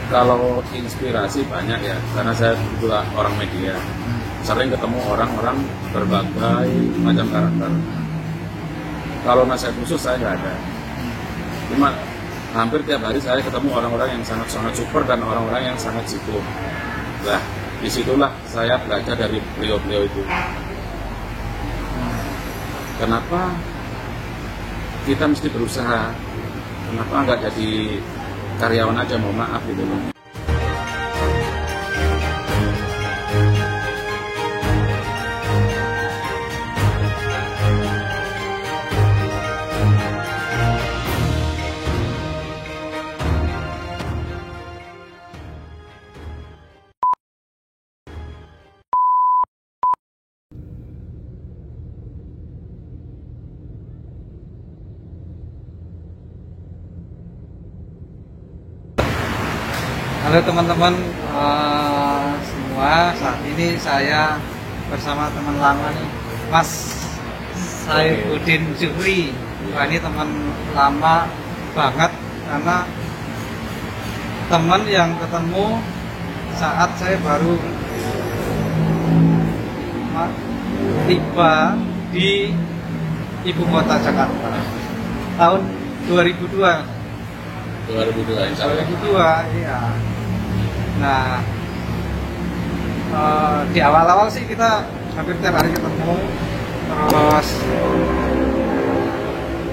Kalau inspirasi banyak ya, karena saya juga orang media, sering ketemu orang-orang berbagai macam karakter. Kalau nasihat khusus saya nggak ada, cuma hampir tiap hari saya ketemu orang-orang yang sangat-sangat super dan orang-orang yang sangat sibuk. Nah, disitulah saya belajar dari beliau-beliau itu. Kenapa kita mesti berusaha? Kenapa nggak jadi karyawan aja, mohon maaf gitu loh. Halo teman-teman semua, saat ini saya bersama teman lama nih, Mas Saifuddin Zuhri. Wah, ini teman lama banget karena teman yang ketemu saat saya baru tiba di ibu kota Jakarta tahun 2002. 2002 insya Allah. 2002, iya. Nah, di awal-awal sih kita hampir tiap hari ketemu,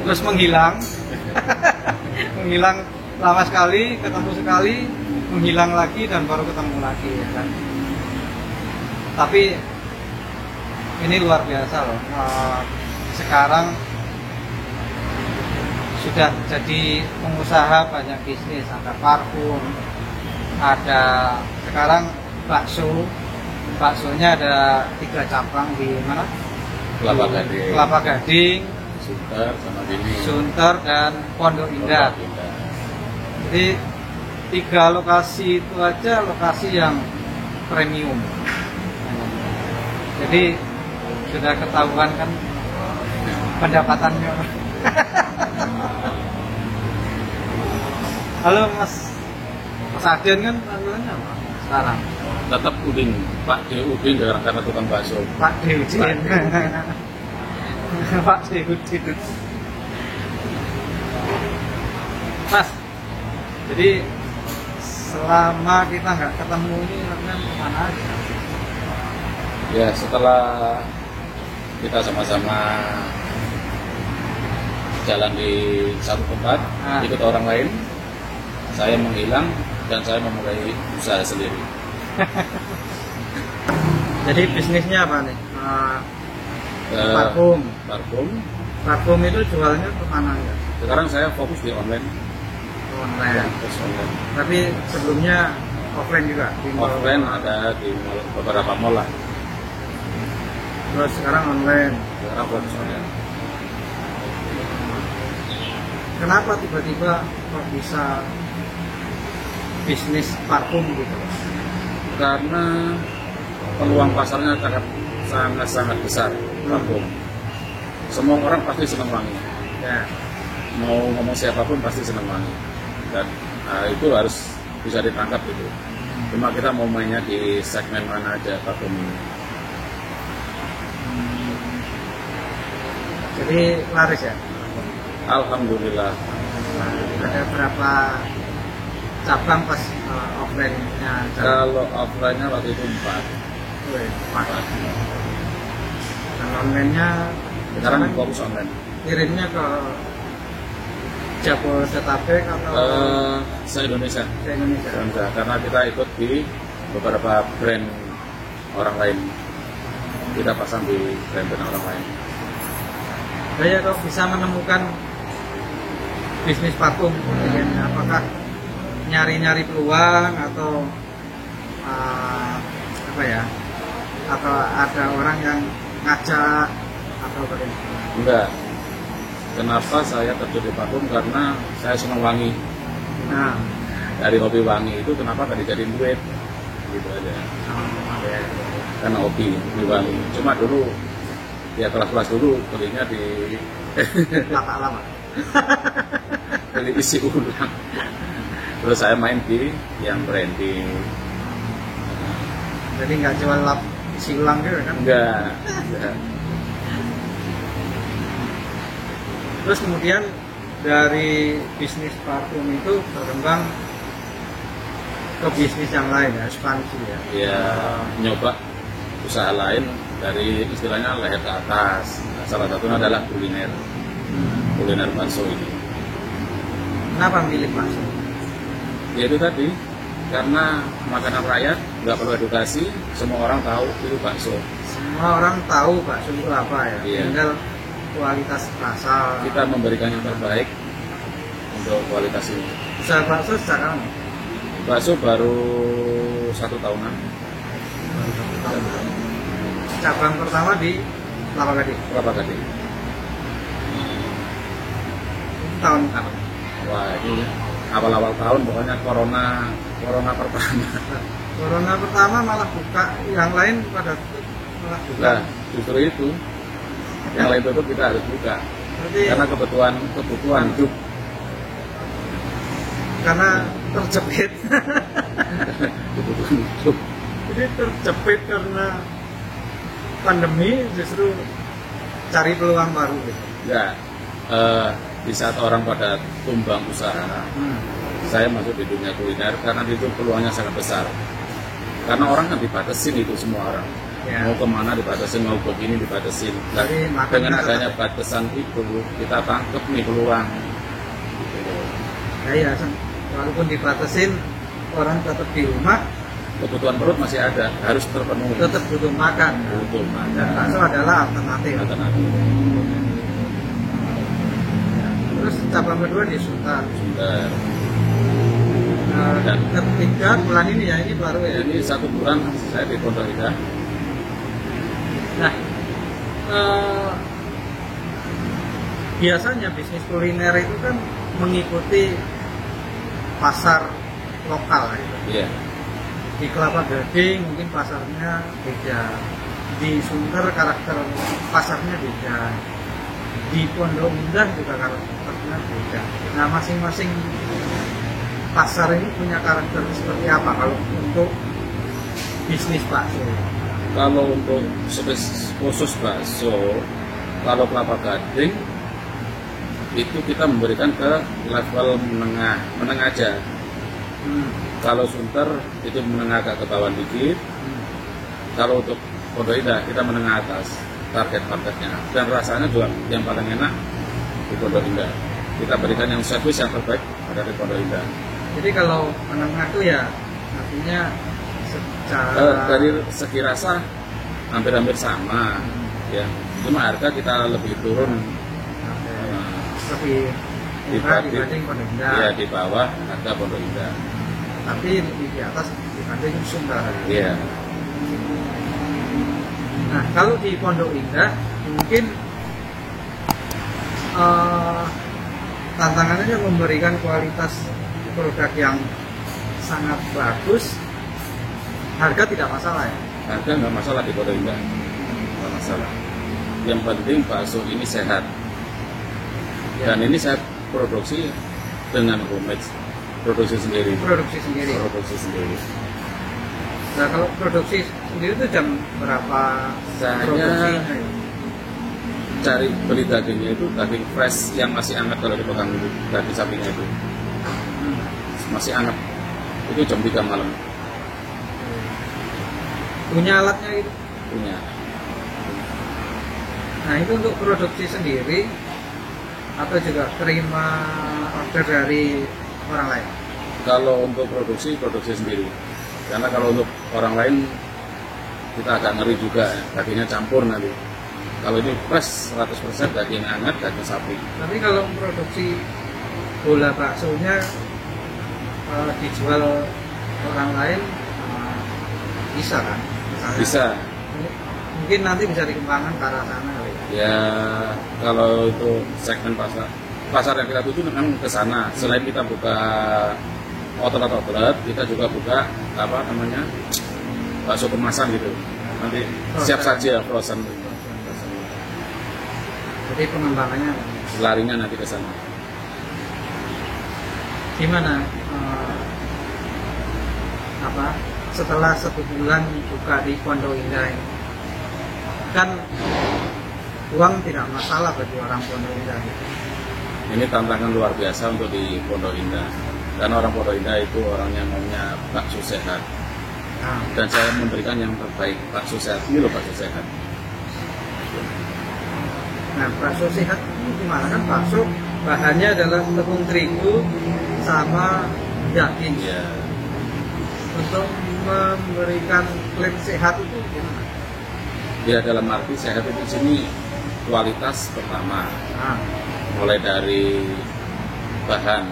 terus menghilang, menghilang lama sekali, ketemu sekali, menghilang lagi dan baru ketemu lagi, ya kan. Tapi ini luar biasa loh. Sekarang sudah jadi pengusaha banyak bisnis, ada parfum, ada sekarang baksonya ada 3 cabang di mana? Kelapa Gading, Sunter dan Pondok Indah. Jadi 3 lokasi itu aja lokasi yang premium. Jadi sudah ketahuan kan pendapatannya. Halo Mas Adian, kan panggilannya apa sekarang? Tetap Udin, Pak D. Udin karena tukang bakso. Pak D. Udin. Pak D. Udin. Mas, jadi selama kita nggak ketemu ini kalian kemana aja? Ya, setelah kita sama-sama jalan di satu tempat, ikut orang lain, saya menghilang dan saya memulai usaha sendiri. Jadi bisnisnya apa nih? Parfum itu jualnya kemana ya? Sekarang saya fokus di online. Tapi sebelumnya offline juga? Offline ada di beberapa mall lah. Terus sekarang online? Sekarang fokus online. Kenapa tiba-tiba kok bisa bisnis parfum gitu? Karena peluang pasarnya sangat besar parfum. Semua orang pasti senang wangi. Ya. Mau ngomong siapapun pasti senang wangi. Dan itu harus bisa ditangkap gitu. Cuma kita mau mainnya di segmen mana aja parfum ini. Jadi laris ya? Alhamdulillah. Ada berapa cabang pas offline-nya? Kalau offline-nya waktu itu 4. Dan online-nya sekarang fokus online. Kirimnya ke Jabodetabek atau se-Indonesia? Se-Indonesia. Karena kita ikut di beberapa brand orang lain. Kita pasang di brand-brand orang lain. Saya kok bisa menemukan bisnis parfum, apakah nyari-nyari peluang atau apa ya? Atau ada orang yang ngajak atau bagaimana? Enggak. Kenapa saya terjun di parfum? Karena saya senang wangi. Nah, dari hobi wangi itu kenapa gak dijadiin duit? Gitu aja. Karena hobi wangi. Cuma dulu ya kelas-kelas dulu belinya di lama-lama. beli isi ulang. Terus saya main di yang branding. Jadi nggak jual lap isi ulang gitu kan? Enggak. Terus kemudian dari bisnis parfum itu berkembang ke bisnis yang lain ya, ekspansi ya. Ya nyoba usaha lain dari istilahnya leher ke atas. Nah, salah satunya adalah kuliner bakso ini. Kenapa milih bakso? Ya itu tadi, karena makanan rakyat nggak perlu edukasi, semua orang tahu itu bakso. Semua orang tahu bakso itu apa ya, Iya. tinggal kualitas rasa. Kita memberikan yang terbaik untuk kualitas ini. Usaha bakso sejak kapan? Bakso baru 1 tahunan. Cabang pertama di Kelapa Gading. Kelapa Gading. Tahun apa? Wah ini awal-awal tahun pokoknya corona pertama. Corona pertama malah buka, yang lain pada malah buka. Nah justru itu yang lain tutup kita harus buka Berarti karena kebutuhan hidup. karena terjepit. Kebutuhan hidup. Jadi terjepit karena pandemi, justru cari peluang baru gitu. Ya di saat orang pada tumbang usaha, saya masuk di dunia kuliner karena itu peluangnya sangat besar. Karena orang kan dibatasin itu semua orang. Ya. Mau kemana dibatasin, mau begini dibatasin. Nah, Jadi makan dengan tetap adanya ada. batasan itu, kita tangkep nih peluang. Ya, iya, walaupun dibatasin, orang tetap di rumah, Kebutuhan perut masih ada, harus terpenuhi. tetap butuh makan. Butuh Dan bakso adalah alternatif. alternatif. Terus cabang kedua di Sunter. Sudah. Ketiga bulan ini ya, ini baru ya. Ini 1 bulan saya di Pondok Indah. Nah, biasanya bisnis kuliner itu kan mengikuti pasar lokal gitu. Iya. Di Kelapa Gading mungkin pasarnya beda, di Sunter karakter pasarnya beda, di Pondok Indah juga karakternya beda. Nah, masing-masing pasar ini punya karakter seperti apa kalau untuk bisnis bakso? Kalau untuk khusus bakso, kalau Kelapa Gading itu kita memberikan ke level menengah aja. Kalau Sunter itu menengah ke bawah dikit. Kalau untuk Pondok Indah kita menengah atas targetnya. Dan rasanya juga yang paling enak di Pondok Indah. Kita berikan yang servis yang terbaik ada di Pondok Indah. Jadi kalau menengah itu ya artinya secara Dari segi rasa hampir-hampir sama, ya. Cuma harga kita lebih turun lebih murah dibanding Pondok Indah. Ya di bawah harga Pondok Indah. Tapi lebih di atas dibanding Sunter. Iya. Nah, kalau di Pondok Indah mungkin tantangannya memberikan kualitas produk yang sangat bagus, harga tidak masalah ya. Harga nggak masalah di Pondok Indah, nggak masalah. Yang penting bakso ini sehat. Dan ini saya produksi dengan homemade, produksi sendiri. Produksi sendiri. Produksi sendiri. Nah, kalau produksi sendiri itu jam berapa Saya produksi? cari beli dagingnya itu daging fresh yang masih hangat kalau dipegang dulu, daging sapinya itu masih hangat. Itu jam 3 malam Punya alatnya itu. punya. Nah, itu untuk produksi sendiri atau juga terima order dari orang lain? Kalau untuk produksi sendiri. Karena kalau untuk orang lain kita agak ngeri juga, dagingnya campur nanti. Kalau ini fresh 100% daging hangat, daging sapi. Tapi kalau produksi bola baksonya dijual orang lain bisa kan? Misalnya, Bisa. Mungkin nanti bisa dikembangkan ke arah sana kali ya. Ya kalau itu segmen pasar yang kita tuju memang ke sana. Selain kita buka outlet, kita juga buka bakso kemasan gitu. Nanti siap saja frozen. Jadi pengembangannya Larinya nanti ke sana. gimana apa setelah 1 bulan buka di Pondok Indah ini. Kan uang tidak masalah bagi orang Pondok Indah. Ini tantangan luar biasa untuk di Pondok Indah. Karena orang Pondok Indah itu orang yang maunya bakso sehat. Nah, Dan saya memberikan yang terbaik, bakso sehat. Ini loh bakso sehat. nah bakso sehat ini gimana? Kan bakso bahannya adalah tepung terigu sama daging. Ya, Untuk memberikan klaim sehat itu gimana? ya dalam arti sehat itu di sini kualitas pertama. Nah, Mulai dari bahan,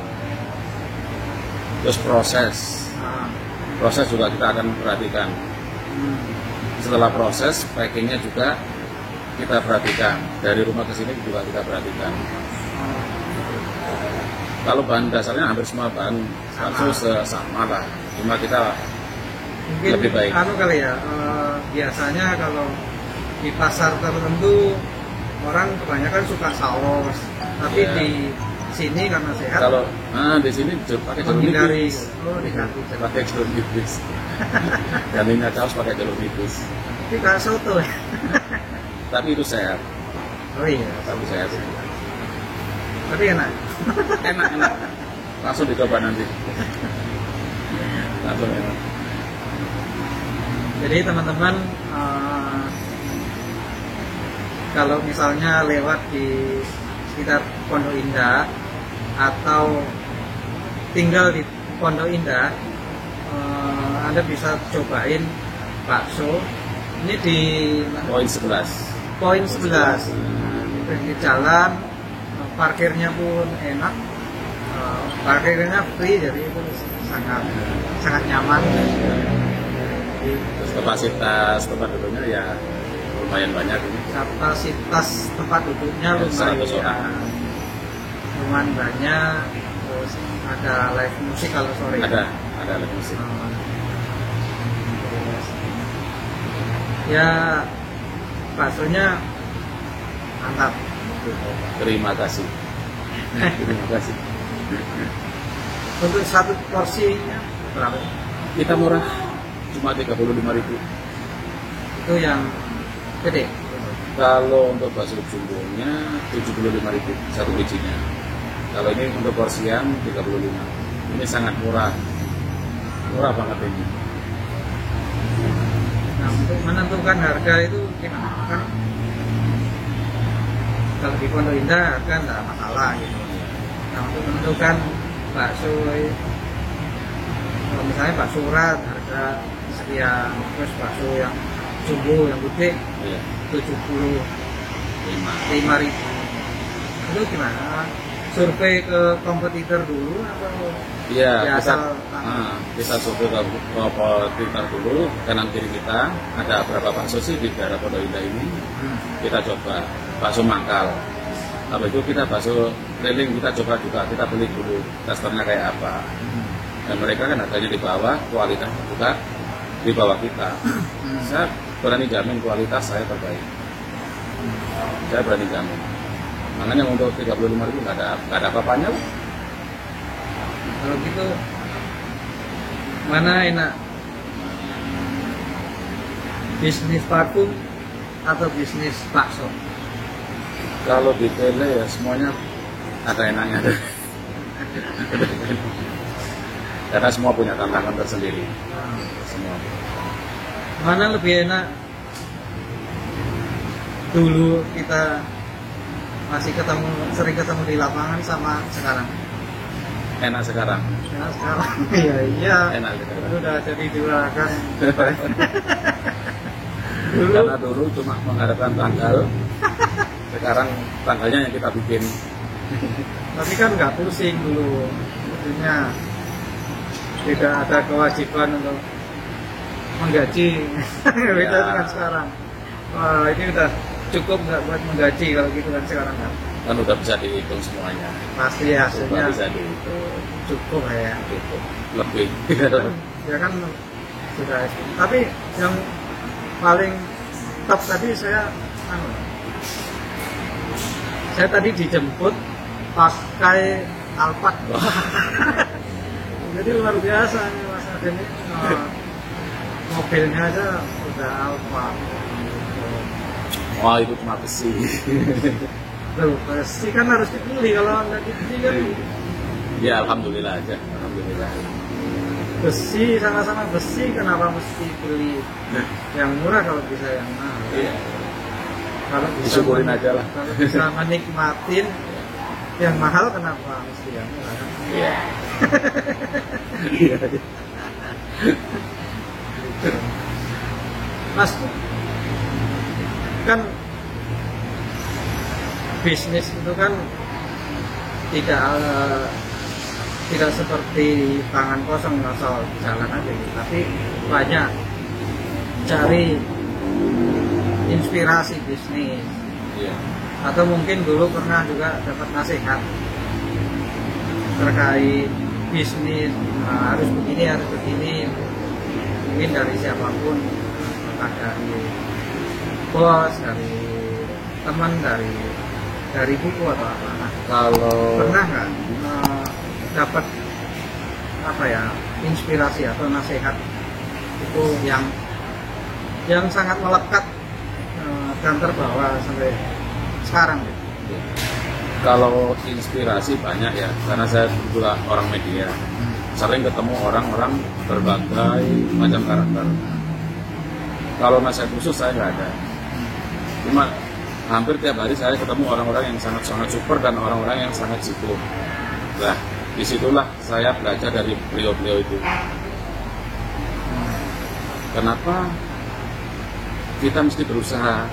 terus proses. nah, Proses juga kita akan perhatikan. Setelah proses, packingnya juga kita perhatikan. Dari rumah ke sini juga kita perhatikan. Kalau bahan dasarnya hampir semua bahan bakso sama lah. Cuma kita mungkin lebih baik. anu kali ya, biasanya kalau di pasar tertentu orang kebanyakan suka saus, tapi Ya. di sini karena sehat Kalau di sini pakai jeruk menghindari. nipis. Oh, diganti jeruk. Pakai jeruk nipis. Gantinya kaos pakai jeruk nipis. Tapi kayak soto ya. Tapi itu sehat. Oh iya, Tapi sehat. tapi enak. Enak. Langsung dicoba nanti. Langsung enak. Jadi teman-teman kalau misalnya lewat di sekitar Pondok Indah atau tinggal di Pondok Indah, Anda bisa cobain bakso. Ini di Poin 11. poin 11 di jalan, parkirnya pun enak, parkirnya free, jadi itu sangat nyaman. Terus kapasitas tempat duduknya ya lumayan banyak ini. Kapasitas tempat duduknya Ya, 100 orang. lumayan banyak. Terus ada live musik kalau sore. Ada alat musik. Ya, baksonya mantap. Terima kasih. Terima kasih. Untuk satu porsinya berapa? Kita murah, cuma 35.000. Itu yang gede. Kalau untuk bakso jumbonya 75.000 satu bijinya. Kalau ini untuk porsian 35. Ini sangat murah. Murah banget ini. Nah, untuk menentukan harga itu gimana? Kan kalau di Pondok Indah harga nggak masalah gitu. Nah, untuk menentukan bakso, kalau misalnya bakso urat harga sekian, terus bakso yang jumbo yang gede Iya. 75.000. Itu gimana? Survei ke kompetitor dulu atau Iya, ya, kita, asal kita survei ke kompetitor dulu, kanan kiri kita ada berapa bakso sih di daerah Pondok Indah ini. Kita coba bakso mangkal. Habis itu kita bakso keliling, kita coba juga, kita beli dulu testernya kayak apa. Dan mereka kan harganya di bawah, kualitas juga di bawah kita. Saya berani jamin kualitas saya terbaik. Saya berani jamin. Makanya untuk 35.000 nggak ada apa-apanya. Kalau gitu mana enak? Bisnis parfum atau bisnis bakso? Kalau di tele ya semuanya ada enaknya. Karena semua punya tantangan tersendiri. Semua. Mana lebih enak? Dulu kita masih sering ketemu di lapangan sama sekarang. Enak sekarang. Nah, sekarang iya Enak sekarang. itu udah jadi juragan. Karena dulu cuma mengharapkan tanggal. Sekarang tanggalnya yang kita bikin. Tapi kan nggak pusing dulu, maksudnya tidak ada kewajiban untuk menggaji. Beda Ya. dengan sekarang. Wah, ini udah cukup nggak buat menggaji kalau gitu kan sekarang kan? Kan udah bisa dihitung semuanya. Pasti hasilnya Udah bisa dihitung. cukup ya. Cukup. Lebih. Ya kan sudah. Tapi yang paling top tadi saya tadi dijemput pakai Alphard. Jadi luar biasa nih Mas. saat ini mobilnya aja udah Alfa. Wah, itu cuma besi. Loh, besi kan harus dibeli, kalau nggak dibeli kan Ya, alhamdulillah aja. Alhamdulillah. besi, sama-sama besi, kenapa mesti beli yang murah kalau bisa yang mahal? Iya. Kalau bisa Disyukurin aja lah. Kalau bisa menikmatin yang mahal, kenapa mesti yang murah? Kan? Iya. Iya. Mas, kan bisnis itu kan tidak seperti tangan kosong asal jalan aja gitu. Tapi banyak cari inspirasi bisnis, Iya. atau mungkin dulu pernah juga dapat nasihat terkait bisnis, harus begini, mungkin dari siapapun, entah dari bos, dari teman, dari buku atau apa. Nah, Kalau pernah nggak dapat apa ya, inspirasi atau nasihat itu yang sangat melekat dan terbawa sampai sekarang gitu? Kalau inspirasi banyak ya, karena saya juga orang media, sering ketemu orang-orang berbagai macam karakter. Kalau nasihat khusus saya nggak ada, cuma hampir tiap hari saya ketemu orang-orang yang sangat-sangat super dan orang-orang yang sangat sibuk. Nah, disitulah saya belajar dari beliau-beliau itu. Kenapa kita mesti berusaha?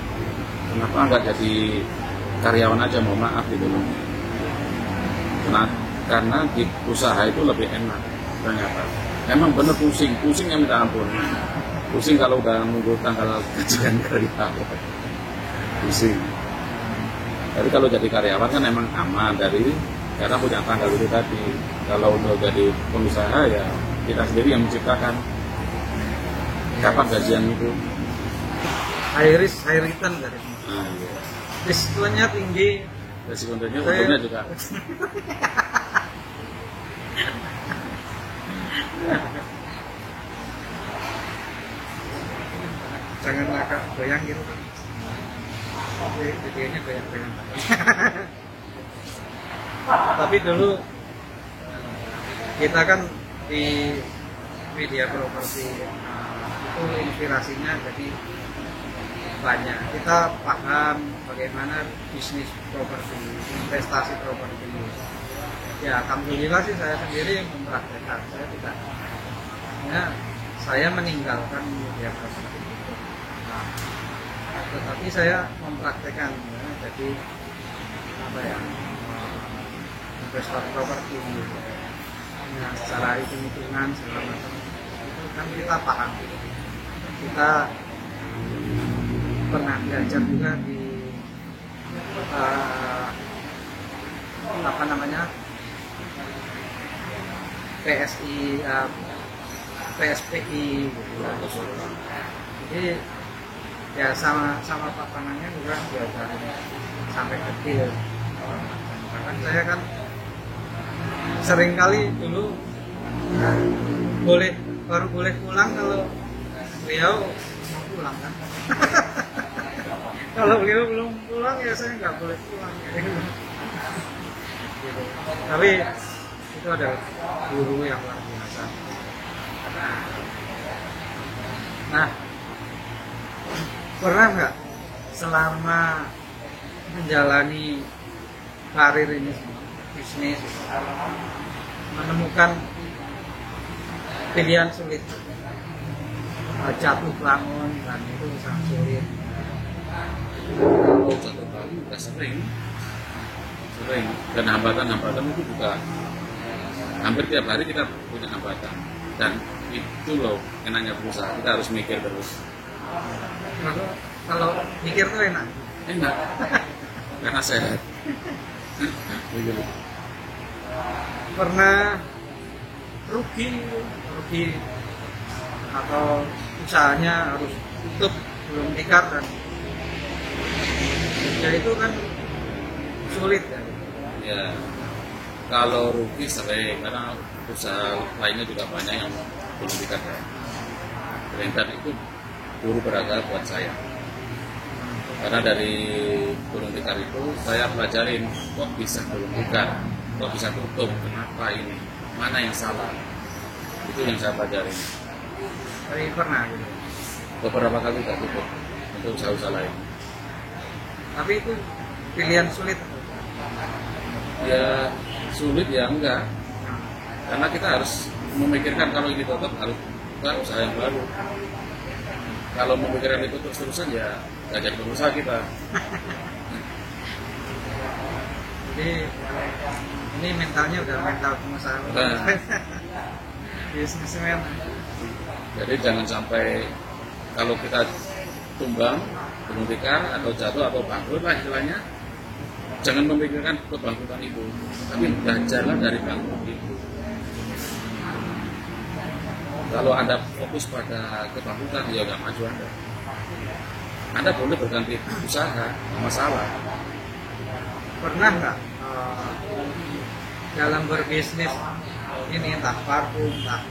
Kenapa nggak jadi karyawan aja, mohon maaf gitu loh. Karena di usaha itu lebih enak ternyata. Emang bener pusingnya minta ampun. Pusing kalau udah nunggu tanggal gajian karyawan. Pusing. Tapi kalau jadi karyawan kan emang aman karena punya tanggal itu tadi. Kalau untuk jadi pengusaha ya kita sendiri yang menciptakan kapan gajian itu. High risk, high return dari Nah, iya. risikonya tinggi. Resikonya untungnya juga. Jangan agak goyang gitu kan. Videonya goyang-goyang. Tapi dulu kita kan di media properti itu inspirasinya jadi banyak. Kita paham bagaimana bisnis properti, investasi properti. Ya, alhamdulillah sih saya sendiri mempraktekkan. Saya meninggalkan media properti. Nah, tetapi saya mempraktekkan, ya, jadi apa ya, investor properti, ya, secara hitung-hitungan segala macam itu kan kita paham. Kita pernah belajar juga di apa namanya, PSPI gitu ya. Jadi ya sama papanannya juga belajar sampai detail. Bahkan saya kan sering kali dulu baru boleh pulang kalau beliau mau pulang kan. Kalau beliau belum pulang ya saya nggak boleh pulang gitu. Tapi itu adalah guru yang luar biasa. Nah, pernah nggak selama menjalani karir ini, bisnis, menemukan pilihan sulit, jatuh bangun, dan itu sangat sulit? Kalau jatuh bangun udah sering, dan hambatan itu juga hampir tiap hari kita punya hambatan, dan itu loh enaknya berusaha, kita harus mikir terus. Kalau mikir tuh enak Karena sehat. Pernah rugi atau usahanya harus tutup, belum tikar, dan ya itu kan sulit ya. Ya, kalau rugi sering, karena usaha lainnya juga banyak yang Gunung Tikar ya. Dan itu guru beragama buat saya. Karena dari Gunung Tikar itu saya pelajarin kok bisa Gunung Tikar, kok bisa tutup, kenapa ini, mana yang salah. Itu yang saya pelajarin. Tapi pernah gitu. Beberapa kali tak tutup untuk usaha-usaha lain. Tapi itu pilihan sulit. Ya sulit ya enggak. Karena kita harus memikirkan kalau ini tutup harus buka usaha yang baru. Kalau memikirkan itu terus-terusan ya nggak jadi pengusaha kita. Jadi ini mentalnya udah mental pengusaha. Nah. Bisnismen. Jadi jangan sampai kalau kita tumbang, Gunung Tikar atau jatuh atau bangkrut lah istilahnya, jangan memikirkan kebangkrutan itu, tapi belajarlah dari bangkrut itu. Kalau Anda fokus pada kebangkrutan, ya nggak maju Anda. Anda boleh berganti usaha, masalah. Pernah nggak dalam berbisnis ini entah parfum, entah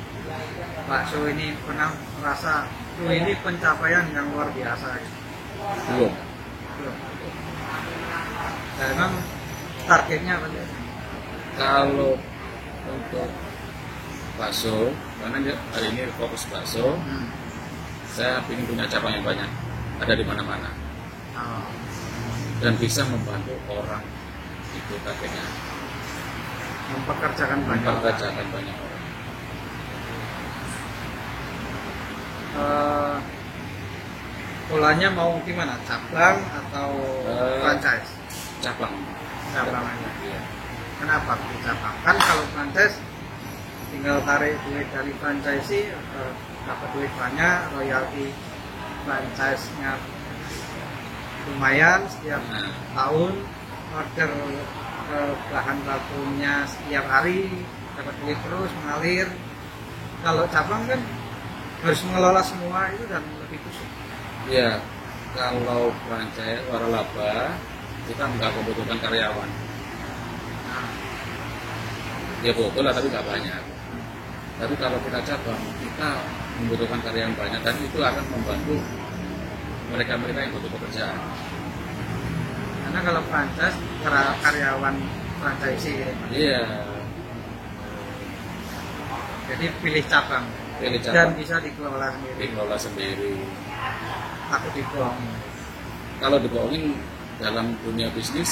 bakso ini pernah merasa ini pencapaian yang luar biasa? Belum. Belum. Dan memang targetnya apa sih? Kalau untuk bakso, karena hari ini fokus bakso, saya ingin punya cabang yang banyak, ada di mana-mana, Oh. dan bisa membantu orang itu targetnya, Mempekerjakan banyak orang. mempekerjakan banyak orang. Polanya mau gimana? Cabang atau franchise? Cabang. Cabang aja. Iya. Kenapa cabang? Kan kalau franchise tinggal tarik duit dari franchise dapat duit banyak, royalti franchise-nya lumayan setiap Nah. tahun, order bahan bakunya setiap hari dapat duit terus mengalir. Kalau cabang kan harus mengelola semua itu dan lebih kusut. Iya, kalau franchise waralaba kita nggak membutuhkan karyawan. Ya betul lah, tapi nggak banyak. Tapi kalau kita cabang, kita membutuhkan karyawan banyak dan itu akan membantu mereka-mereka yang butuh pekerjaan. Karena kalau franchise karyawan franchise gitu. Iya, Jadi pilih cabang pilih dan cabang, bisa dikelola sendiri. dikelola sendiri. Takut dibohongi. Kalau dibohongin dalam dunia bisnis,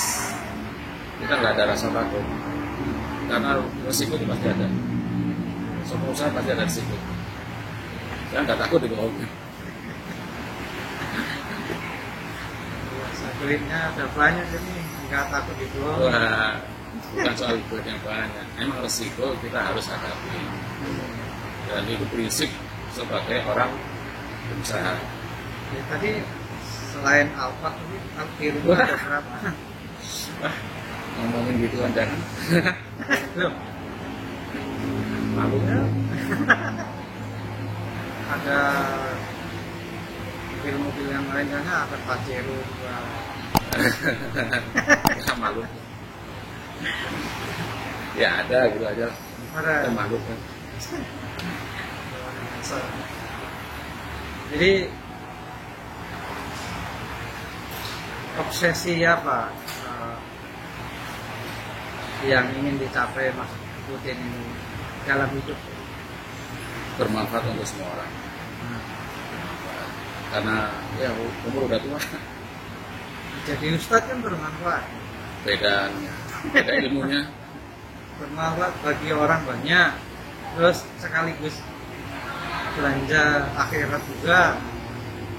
kita nggak ada rasa takut. Karena resiko itu pasti ada. Semua usaha pasti ada resiko. Saya nggak takut dibohongin. Duitnya ada banyak jadi nggak takut dibohongi. Wah, bukan soal duit yang banyak. Emang resiko kita harus hadapi. Dan itu prinsip sebagai orang berusaha. Ya, tadi selain Alphard ini di rumah ada berapa? Wah, ngomongin gitu kan jangan. Belum. Malu ya. Ada mobil-mobil yang lainnya ada Pajero juga. Ya, malu. Ya ada gitu aja. Ada. Malu kan. Jadi obsesi apa yang ingin dicapai Mas Udin ini dalam hidup? Bermanfaat untuk semua orang. Karena ya umur udah tua. Jadi ustadz kan bermanfaat. Beda ilmunya. Bermanfaat bagi orang banyak. Terus sekaligus belanja akhirat juga.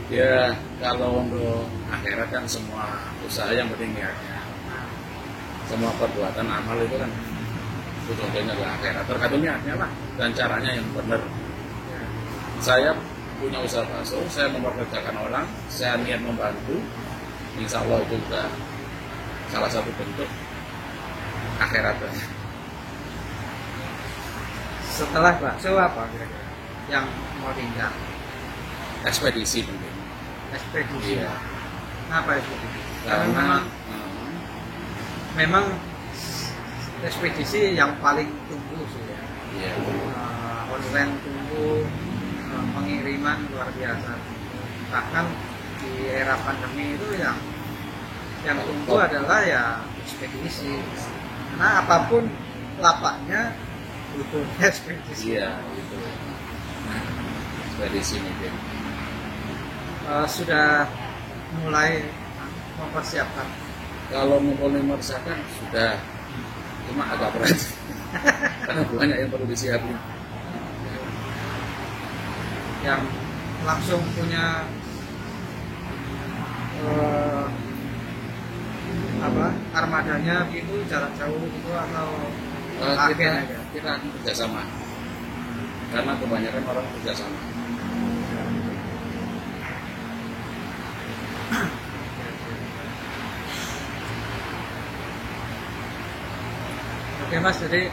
Ya kalau untuk akhirat kan semua usaha yang penting niatnya. Semua perbuatan amal itu kan ujung-ujungnya adalah akhirat. Tergantung niatnya lah dan caranya yang benar. Saya punya usaha bakso, saya mempekerjakan orang, saya niat membantu, insya Allah itu juga salah satu bentuk akhiratnya. Setelah bakso apa kira-kira yang mau diincar? Ekspedisi penting. Ekspedisi. Iya. Apa ekspedisi? Karena memang ekspedisi yang paling tunggu sih ya. iya. Online tunggu tunggu pengiriman luar biasa. Bahkan di era pandemi itu yang tunggu adalah ya ekspedisi. Karena apapun lapaknya butuh ekspedisi. Iya, itu. Ekspedisi mungkin. Sudah mulai mempersiapkan. Kalau mempersiapkan sudah, cuma agak berat. Karena banyak yang perlu disiapin. Yang langsung punya armadanya gitu, jarak jauh gitu, atau kita akan kerjasama, karena kebanyakan orang kerjasama. Oke Mas, jadi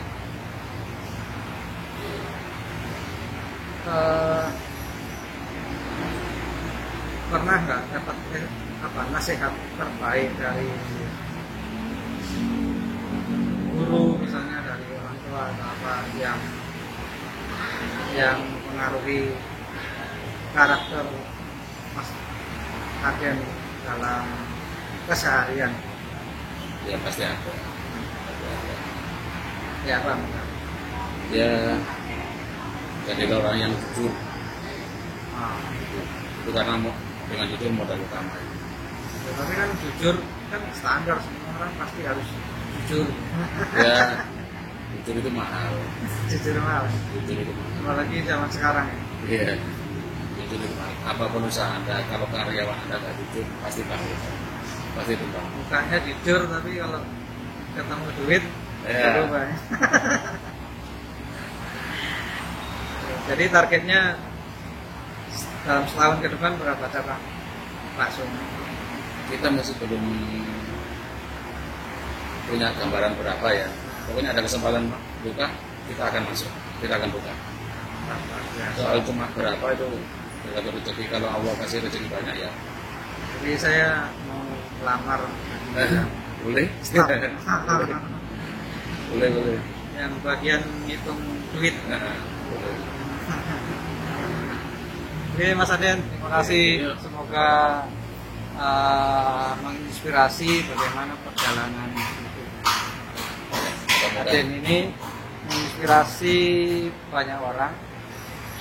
pernah nggak dapat nasihat terbaik dari guru, misalnya dari orang tua atau apa yang mengaruhi karakter Mas Aden dalam keseharian? Ya pasti ada. Ya Bang. Ya jadi orang yang jujur. Itu karena dengan jujur modal utama. Ya, tapi kan jujur kan standar, semua orang pasti harus jujur. Ya jujur itu mahal. Jujur mahal. Jujur itu mahal. Apalagi zaman sekarang ya. Iya. Jujur itu mahal. Apapun usaha Anda, kalau karyawan Anda nggak jujur, pasti bangkrut. Pasti tumbang. Mukanya jujur, tapi kalau ketemu duit, Ya. Bang. Jadi targetnya dalam setahun ke depan berapa cabang bakso? Kita masih belum punya gambaran berapa ya. Pokoknya ada kesempatan buka, kita akan masuk, kita akan buka. Soal cuma berapa itu tergantung rezeki. Kalau Allah kasih rezeki banyak ya. Jadi saya mau lamar Boleh? Boleh. yang bagian ngitung duit. Boleh. Oke Mas Aden, terima kasih. Semoga menginspirasi bagaimana perjalanan Aden ini, menginspirasi banyak orang,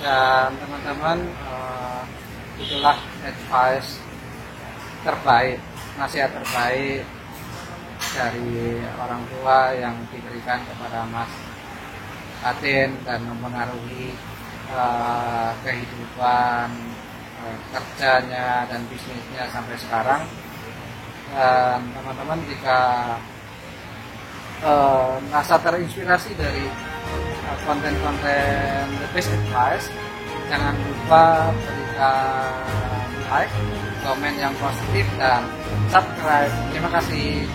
dan teman-teman itulah advice terbaik, nasihat terbaik dari orang tua yang diberikan kepada Mas Aden dan mempengaruhi kehidupan kerjanya dan bisnisnya sampai sekarang. Dan teman-teman jika merasa terinspirasi dari konten-konten The Best Advice, jangan lupa berikan like, komen yang positif, dan subscribe. Terima kasih.